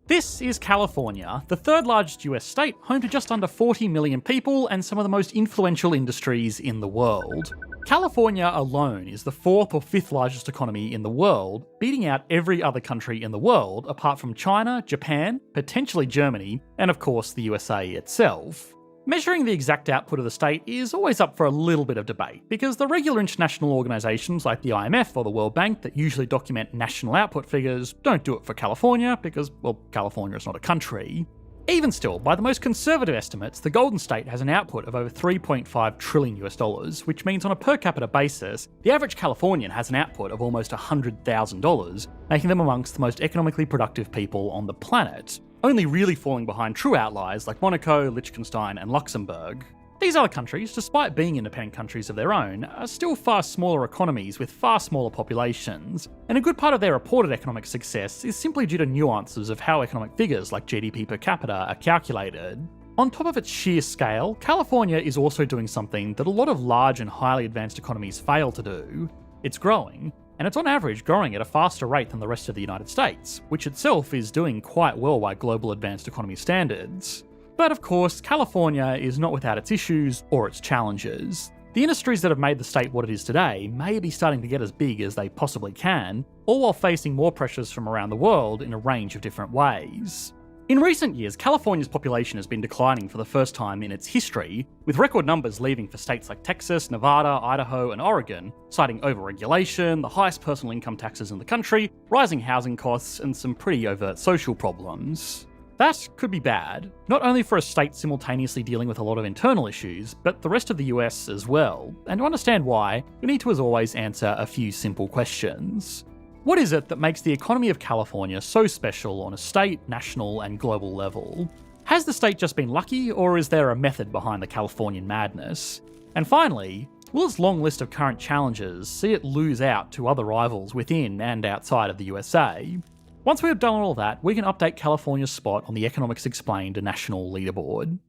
This is California, the third largest US state, home to just under 40 million people and some of the most influential industries in the world. California alone is the fourth or fifth largest economy in the world, beating out every other country in the world apart from China, Japan, potentially Germany, and of course the USA itself. Measuring the exact output of the state is always up for a little bit of debate, because the regular international organisations like the IMF or the World Bank that usually document national output figures don't do it for California because, well, California is not a country. Even still, by the most conservative estimates, the Golden State has an output of over $3.5 trillion US, which means on a per capita basis, the average Californian has an output of almost $100,000, making them amongst the most economically productive people on the planet, only really falling behind true outliers like Monaco, Liechtenstein, and Luxembourg. These other countries, despite being independent countries of their own, are still far smaller economies with far smaller populations, and a good part of their reported economic success is simply due to nuances of how economic figures like GDP per capita are calculated. On top of its sheer scale, California is also doing something that a lot of large and highly advanced economies fail to do. It's growing, and it's on average growing at a faster rate than the rest of the United States, which itself is doing quite well by global advanced economy standards. But of course, California is not without its issues or its challenges. The industries that have made the state what it is today may be starting to get as big as they possibly can, all while facing more pressures from around the world in a range of different ways. In recent years, California's population has been declining for the first time in its history, with record numbers leaving for states like Texas, Nevada, Idaho, and Oregon, citing overregulation, the highest personal income taxes in the country, rising housing costs, and some pretty overt social problems. That could be bad, not only for a state simultaneously dealing with a lot of internal issues, but the rest of the US as well. And to understand why, we need to, as always, answer a few simple questions. What is it that makes the economy of California so special on a state, national, and global level? Has the state just been lucky, or is there a method behind the Californian madness? And finally, will its long list of current challenges see it lose out to other rivals within and outside of the USA? Once we've done all that, we can update California's spot on the Economics Explained national leaderboard.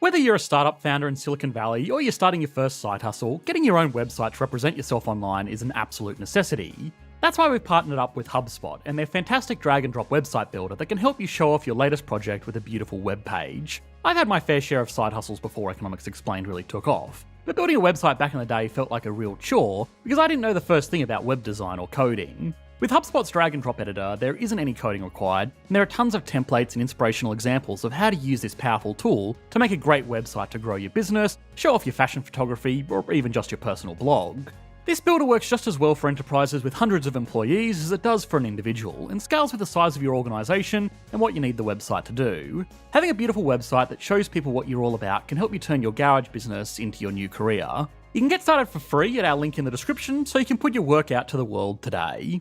Whether you're a startup founder in Silicon Valley or you're starting your first side hustle, getting your own website to represent yourself online is an absolute necessity. That's why we've partnered up with HubSpot and their fantastic drag and drop website builder that can help you show off your latest project with a beautiful web page. I've had my fair share of side hustles before Economics Explained really took off, but building a website back in the day felt like a real chore because I didn't know the first thing about web design or coding. With HubSpot's drag and drop editor, there isn't any coding required, and there are tons of templates and inspirational examples of how to use this powerful tool to make a great website to grow your business, show off your fashion photography, or even just your personal blog. This builder works just as well for enterprises with hundreds of employees as it does for an individual, and scales with the size of your organisation and what you need the website to do. Having a beautiful website that shows people what you're all about can help you turn your garage business into your new career. You can get started for free at our link in the description so you can put your work out to the world today.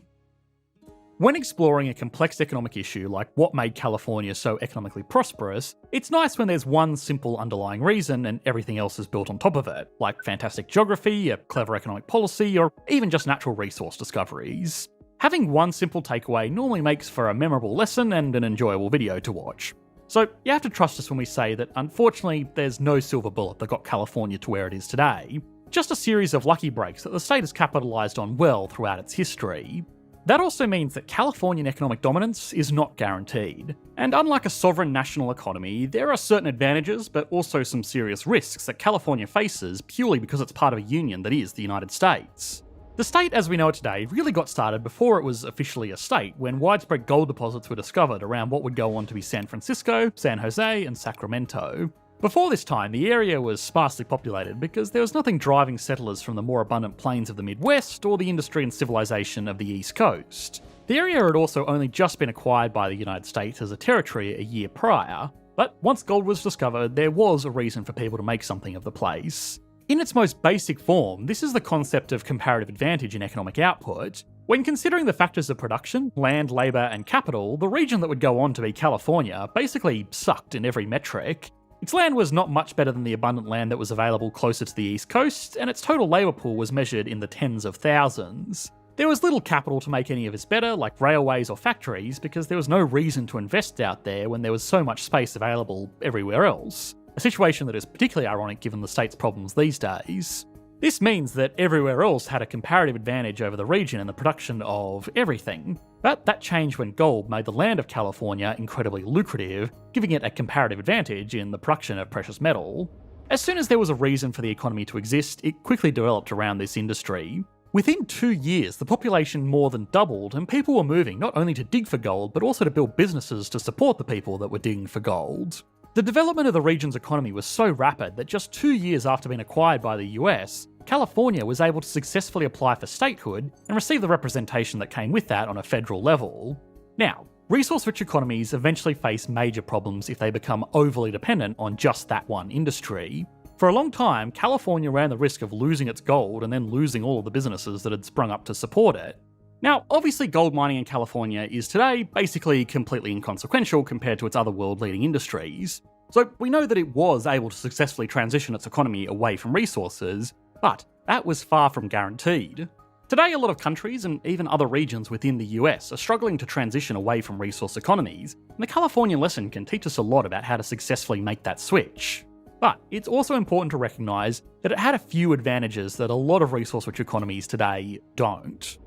When exploring a complex economic issue like what made California so economically prosperous, it's nice when there's one simple underlying reason and everything else is built on top of it, like fantastic geography, a clever economic policy, or even just natural resource discoveries. Having one simple takeaway normally makes for a memorable lesson and an enjoyable video to watch. So you have to trust us when we say that unfortunately there's no silver bullet that got California to where it is today, just a series of lucky breaks that the state has capitalised on well throughout its history. That also means that Californian economic dominance is not guaranteed. And unlike a sovereign national economy, there are certain advantages, but also some serious risks that California faces purely because it's part of a union that is the United States. The state as we know it today really got started before it was officially a state, when widespread gold deposits were discovered around what would go on to be San Francisco, San Jose, and Sacramento. Before this time, the area was sparsely populated because there was nothing driving settlers from the more abundant plains of the Midwest or the industry and civilization of the East Coast. The area had also only just been acquired by the United States as a territory a year prior, but once gold was discovered, there was a reason for people to make something of the place. In its most basic form, this is the concept of comparative advantage in economic output. When considering the factors of production, land, labour, and capital, the region that would go on to be California basically sucked in every metric. Its land was not much better than the abundant land that was available closer to the East Coast, and its total labour pool was measured in the tens of thousands. There was little capital to make any of this better, like railways or factories, because there was no reason to invest out there when there was so much space available everywhere else. A situation that is particularly ironic given the state's problems these days. This means that everywhere else had a comparative advantage over the region in the production of everything. But that changed when gold made the land of California incredibly lucrative, giving it a comparative advantage in the production of precious metal. As soon as there was a reason for the economy to exist, it quickly developed around this industry. Within 2 years, the population more than doubled, and people were moving not only to dig for gold, but also to build businesses to support the people that were digging for gold. The development of the region's economy was so rapid that just 2 years after being acquired by the US, California was able to successfully apply for statehood and receive the representation that came with that on a federal level. Now, resource-rich economies eventually face major problems if they become overly dependent on just that one industry. For a long time, California ran the risk of losing its gold and then losing all of the businesses that had sprung up to support it. Now, obviously gold mining in California is today basically completely inconsequential compared to its other world-leading industries. So we know that it was able to successfully transition its economy away from resources, but that was far from guaranteed. Today, a lot of countries and even other regions within the US are struggling to transition away from resource economies, and the Californian lesson can teach us a lot about how to successfully make that switch. But it's also important to recognise that it had a few advantages that a lot of resource-rich economies today don't.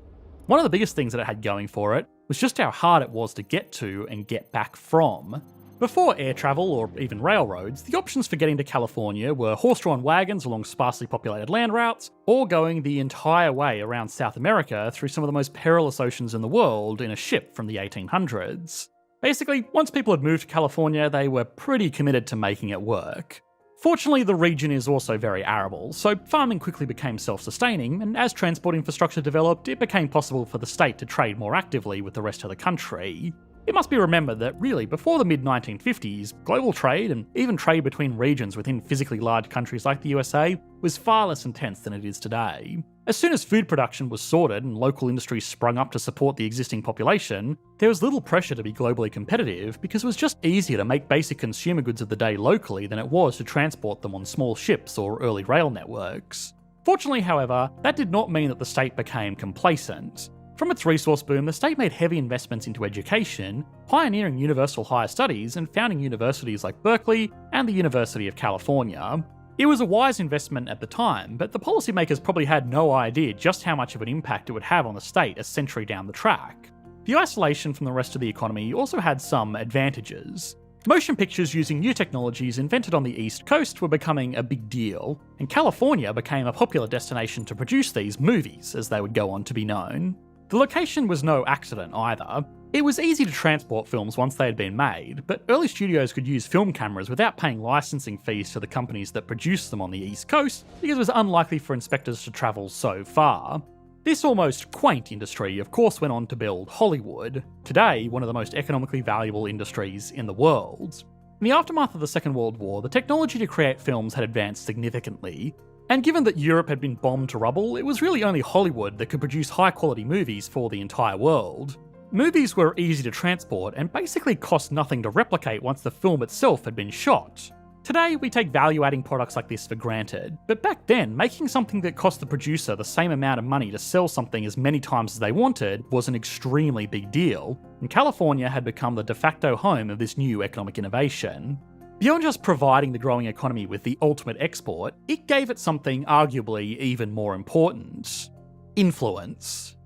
One of the biggest things that it had going for it was just how hard it was to get to and get back from. Before air travel or even railroads, the options for getting to California were horse-drawn wagons along sparsely populated land routes, or going the entire way around South America through some of the most perilous oceans in the world in a ship from the 1800s. Basically, once people had moved to California, they were pretty committed to making it work. Fortunately, the region is also very arable, so farming quickly became self-sustaining, and as transport infrastructure developed, it became possible for the state to trade more actively with the rest of the country. It must be remembered that really, before the mid-1950s, global trade, and even trade between regions within physically large countries like the USA, was far less intense than it is today. As soon as food production was sorted and local industries sprung up to support the existing population, there was little pressure to be globally competitive because it was just easier to make basic consumer goods of the day locally than it was to transport them on small ships or early rail networks. Fortunately, however, that did not mean that the state became complacent. From its resource boom, the state made heavy investments into education, pioneering universal higher studies and founding universities like Berkeley and the University of California. It was a wise investment at the time, but the policymakers probably had no idea just how much of an impact it would have on the state a century down the track. The isolation from the rest of the economy also had some advantages. Motion pictures using new technologies invented on the East Coast were becoming a big deal, and California became a popular destination to produce these movies, as they would go on to be known. The location was no accident either. It was easy to transport films once they had been made, but early studios could use film cameras without paying licensing fees to the companies that produced them on the East Coast, because it was unlikely for inspectors to travel so far. This almost quaint industry of course went on to build Hollywood, today one of the most economically valuable industries in the world. In the aftermath of the Second World War, the technology to create films had advanced significantly, and given that Europe had been bombed to rubble, it was really only Hollywood that could produce high-quality movies for the entire world. Movies were easy to transport and basically cost nothing to replicate once the film itself had been shot. Today, we take value-adding products like this for granted, but back then, making something that cost the producer the same amount of money to sell something as many times as they wanted was an extremely big deal, and California had become the de facto home of this new economic innovation. Beyond just providing the growing economy with the ultimate export, it gave it something arguably even more important: influence.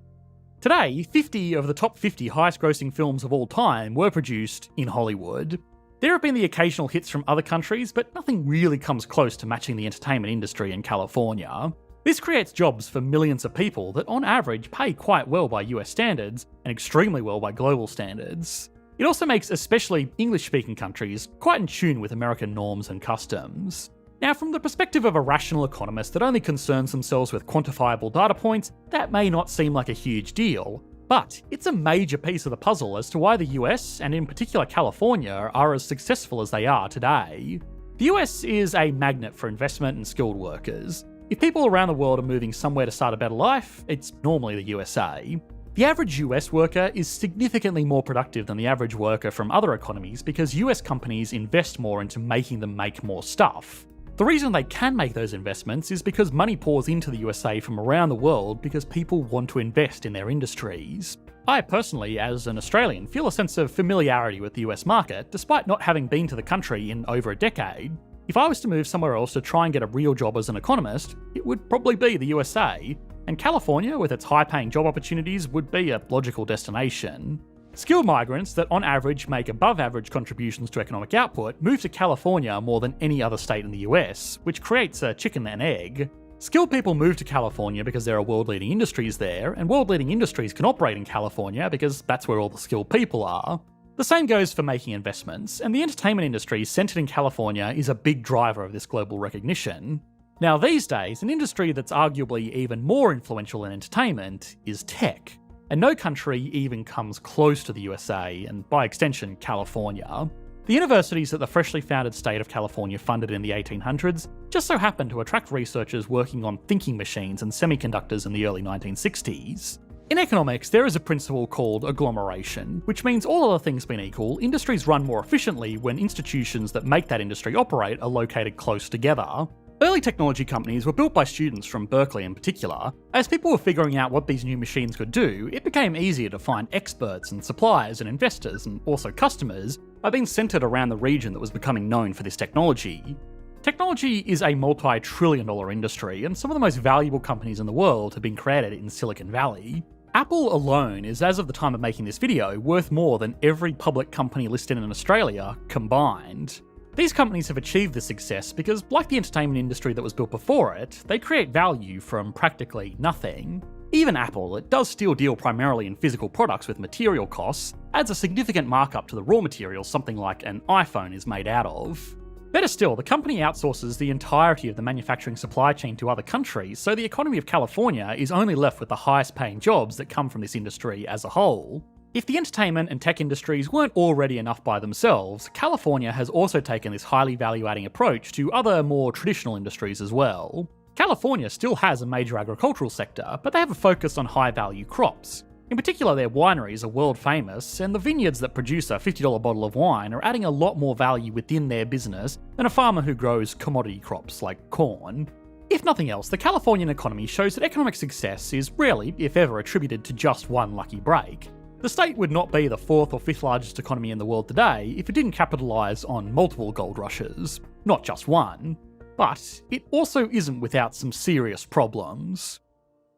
Today, 50 of the top 50 highest grossing films of all time were produced in Hollywood. There have been the occasional hits from other countries, but nothing really comes close to matching the entertainment industry in California. This creates jobs for millions of people that on average pay quite well by US standards and extremely well by global standards. It also makes especially English-speaking countries quite in tune with American norms and customs. Now, from the perspective of a rational economist that only concerns themselves with quantifiable data points, that may not seem like a huge deal, but it's a major piece of the puzzle as to why the US, and in particular California, are as successful as they are today. The US is a magnet for investment and skilled workers. If people around the world are moving somewhere to start a better life, it's normally the USA. The average US worker is significantly more productive than the average worker from other economies because US companies invest more into making them make more stuff. The reason they can make those investments is because money pours into the USA from around the world because people want to invest in their industries. I personally, as an Australian, feel a sense of familiarity with the US market, despite not having been to the country in over a decade. If I was to move somewhere else to try and get a real job as an economist, it would probably be the USA, and California, with its high-paying job opportunities, would be a logical destination. Skilled migrants that on average make above average contributions to economic output move to California more than any other state in the US, which creates a chicken and egg. Skilled people move to California because there are world-leading industries there, and world-leading industries can operate in California because that's where all the skilled people are. The same goes for making investments, and the entertainment industry centred in California is a big driver of this global recognition. Now these days, an industry that's arguably even more influential in entertainment is tech. And no country even comes close to the USA, and by extension, California. The universities that the freshly founded state of California funded in the 1800s just so happened to attract researchers working on thinking machines and semiconductors in the early 1960s. In economics, there is a principle called agglomeration, which means all other things being equal, industries run more efficiently when institutions that make that industry operate are located close together. Early technology companies were built by students from Berkeley in particular. As people were figuring out what these new machines could do, it became easier to find experts and suppliers and investors and also customers by being centred around the region that was becoming known for this technology. Technology is a multi-trillion-dollar industry, and some of the most valuable companies in the world have been created in Silicon Valley. Apple alone is, as of the time of making this video, worth more than every public company listed in Australia combined. These companies have achieved this success because, like the entertainment industry that was built before it, they create value from practically nothing. Even Apple, it does still deal primarily in physical products with material costs, adds a significant markup to the raw materials something like an iPhone is made out of. Better still, the company outsources the entirety of the manufacturing supply chain to other countries, so the economy of California is only left with the highest paying jobs that come from this industry as a whole. If the entertainment and tech industries weren't already enough by themselves, California has also taken this highly value-adding approach to other more traditional industries as well. California still has a major agricultural sector, but they have a focus on high-value crops. In particular, their wineries are world famous, and the vineyards that produce a $50 bottle of wine are adding a lot more value within their business than a farmer who grows commodity crops like corn. If nothing else, the Californian economy shows that economic success is rarely, if ever, attributed to just one lucky break. The state would not be the fourth or fifth largest economy in the world today if it didn't capitalise on multiple gold rushes, not just one. But it also isn't without some serious problems.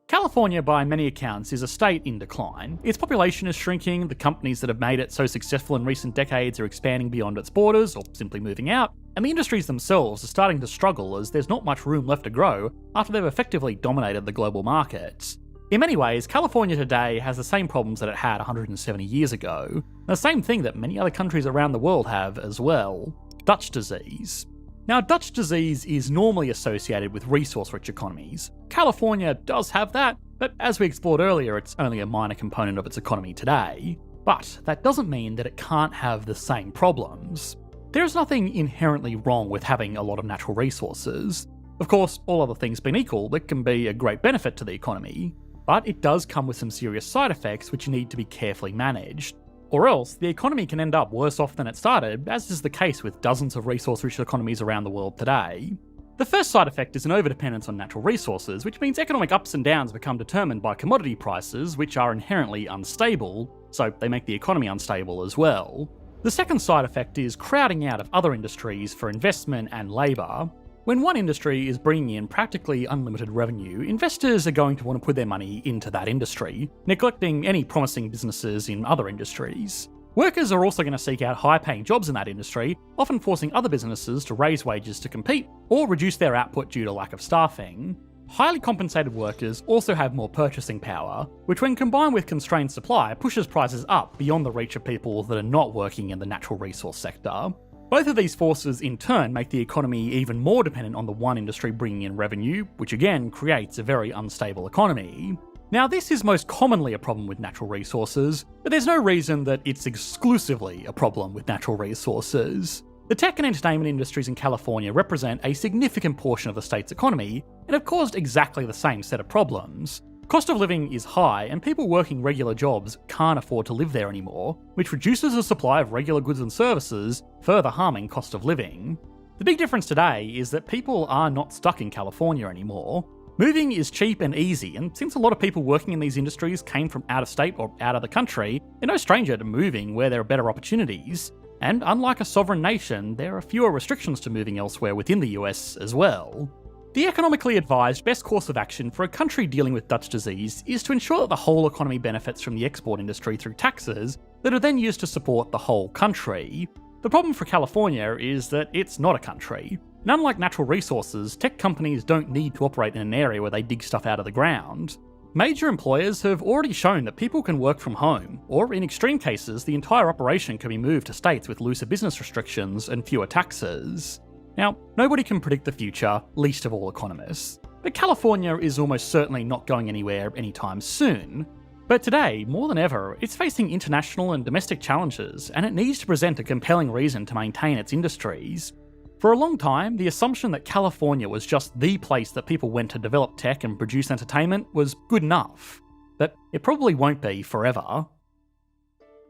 California, by many accounts, is a state in decline. Its population is shrinking, the companies that have made it so successful in recent decades are expanding beyond its borders or simply moving out, and the industries themselves are starting to struggle as there's not much room left to grow after they've effectively dominated the global market. In many ways, California today has the same problems that it had 170 years ago, the same thing that many other countries around the world have as well: Dutch disease. Now, Dutch disease is normally associated with resource-rich economies. California does have that, but as we explored earlier, it's only a minor component of its economy today. But that doesn't mean that it can't have the same problems. There's nothing inherently wrong with having a lot of natural resources. Of course, all other things being equal, it can be a great benefit to the economy. But it does come with some serious side effects which need to be carefully managed. Or else, the economy can end up worse off than it started, as is the case with dozens of resource-rich economies around the world today. The first side effect is an overdependence on natural resources, which means economic ups and downs become determined by commodity prices, which are inherently unstable, so they make the economy unstable as well. The second side effect is crowding out of other industries for investment and labour. When one industry is bringing in practically unlimited revenue, investors are going to want to put their money into that industry, neglecting any promising businesses in other industries. Workers are also going to seek out high-paying jobs in that industry, often forcing other businesses to raise wages to compete or reduce their output due to lack of staffing. Highly compensated workers also have more purchasing power, which when combined with constrained supply pushes prices up beyond the reach of people that are not working in the natural resource sector. Both of these forces in turn make the economy even more dependent on the one industry bringing in revenue, which again creates a very unstable economy. Now, this is most commonly a problem with natural resources, but there's no reason that it's exclusively a problem with natural resources. The tech and entertainment industries in California represent a significant portion of the state's economy and have caused exactly the same set of problems. Cost of living is high, and people working regular jobs can't afford to live there anymore, which reduces the supply of regular goods and services, further harming cost of living. The big difference today is that people are not stuck in California anymore. Moving is cheap and easy, and since a lot of people working in these industries came from out of state or out of the country, they're no stranger to moving where there are better opportunities. And unlike a sovereign nation, there are fewer restrictions to moving elsewhere within the US as well. The economically advised best course of action for a country dealing with Dutch disease is to ensure that the whole economy benefits from the export industry through taxes that are then used to support the whole country. The problem for California is that it's not a country. And unlike natural resources, tech companies don't need to operate in an area where they dig stuff out of the ground. Major employers have already shown that people can work from home, or in extreme cases, the entire operation can be moved to states with looser business restrictions and fewer taxes. Now, nobody can predict the future, least of all economists. But California is almost certainly not going anywhere anytime soon. But today, more than ever, it's facing international and domestic challenges, and it needs to present a compelling reason to maintain its industries. For a long time, the assumption that California was just the place that people went to develop tech and produce entertainment was good enough. But it probably won't be forever.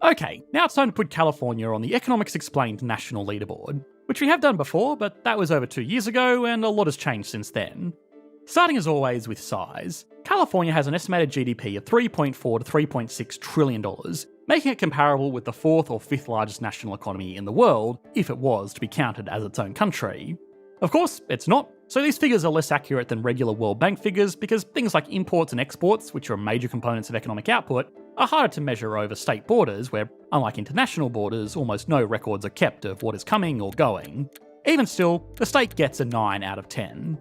Okay, now it's time to put California on the Economics Explained national leaderboard, which we have done before, but that was over 2 years ago, and a lot has changed since then. Starting as always with size, California has an estimated GDP of $3.4 to $3.6 trillion, making it comparable with the 4th or 5th largest national economy in the world, if it was to be counted as its own country. Of course, it's not, so these figures are less accurate than regular World Bank figures because things like imports and exports, which are major components of economic output, are harder to measure over state borders where, unlike international borders, almost no records are kept of what is coming or going. Even still, the state gets a 9 out of 10.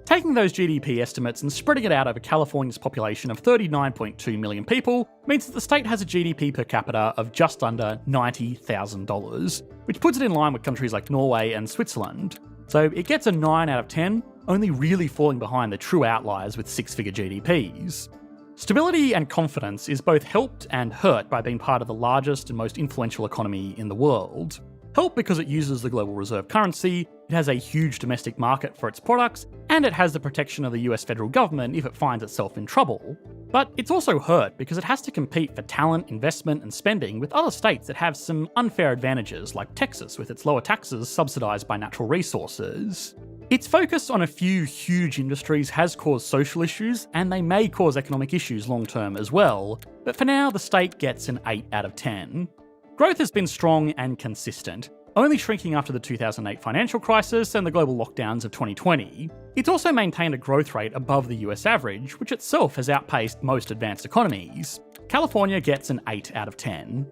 Taking those GDP estimates and spreading it out over California's population of 39.2 million people means that the state has a GDP per capita of just under $90,000, which puts it in line with countries like Norway and Switzerland. So it gets a 9 out of 10, only really falling behind the true outliers with 6-figure GDPs. Stability and confidence is both helped and hurt by being part of the largest and most influential economy in the world. Help because it uses the global reserve currency, it has a huge domestic market for its products, and it has the protection of the US federal government if it finds itself in trouble. But it's also hurt because it has to compete for talent, investment, and spending with other states that have some unfair advantages, like Texas with its lower taxes subsidised by natural resources. Its focus on a few huge industries has caused social issues, and they may cause economic issues long term as well, but for now the state gets an 8 out of 10. Growth has been strong and consistent, only shrinking after the 2008 financial crisis and the global lockdowns of 2020. It's also maintained a growth rate above the US average, which itself has outpaced most advanced economies. California gets an 8 out of 10.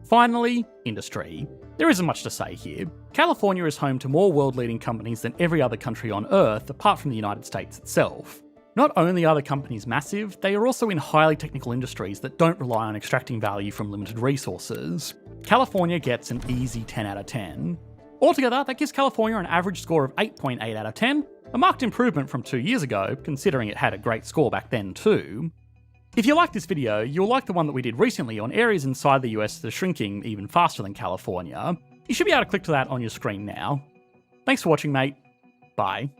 Finally, industry. There isn't much to say here. California is home to more world-leading companies than every other country on Earth apart from the United States itself. Not only are the companies massive, they are also in highly technical industries that don't rely on extracting value from limited resources. California gets an easy 10 out of 10. Altogether, that gives California an average score of 8.8 out of 10, a marked improvement from 2 years ago, considering it had a great score back then too. If you like this video, you'll like the one that we did recently on areas inside the US that are shrinking even faster than California. You should be able to click to that on your screen now. Thanks for watching, mate. Bye.